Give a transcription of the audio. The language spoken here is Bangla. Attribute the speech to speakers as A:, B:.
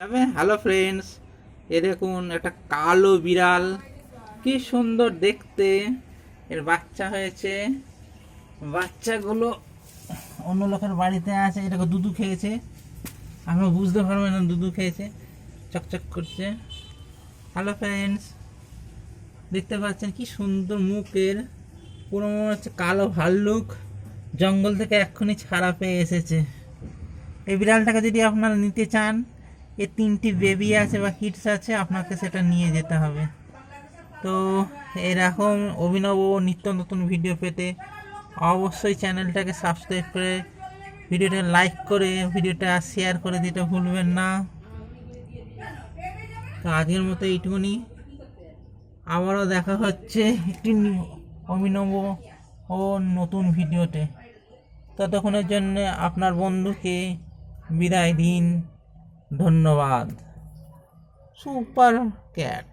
A: তবে হ্যালো ফ্রেন্ডস, এ দেখুন একটা কালো বিড়াল, কি সুন্দর দেখতে। এর বাচ্চা হয়েছে। বাচ্চাগুলো অন্য লোকের বাড়িতে আছে। এটাকে দুধু খেয়েছে। আমরা বুঝতে পারবো না দুধু খেয়েছে। চকচক করছে। হ্যালো ফ্রেন্ডস, দেখতে পাচ্ছেন কি সুন্দর মুখের। পুরো মনে হচ্ছে কালো ভাল্লুক জঙ্গল থেকে এক্ষুনি ছাড়া পেয়ে এসেছে। এই বিড়ালটাকে যদি আপনারা নিতে চান, এর 3টি বেবি আছে বা কিডস আছে, আপনাকে সেটা নিয়ে যেতে হবে। তো এরকম অভিনব নিত্য নতুন ভিডিও পেতে অবশ্যই চ্যানেলটাকে সাবস্ক্রাইব করে ভিডিওটা লাইক করে ভিডিওটা শেয়ার করে দিতে ভুলবেন না। তো আজকের মতো এইটুকুনি। আবারও দেখা হচ্ছে একটি অভিনব ও নতুন ভিডিওতে। ততক্ষণের জন্য আপনার বন্ধুকে বিদায় দিন। ধন্যবাদ। Super cat.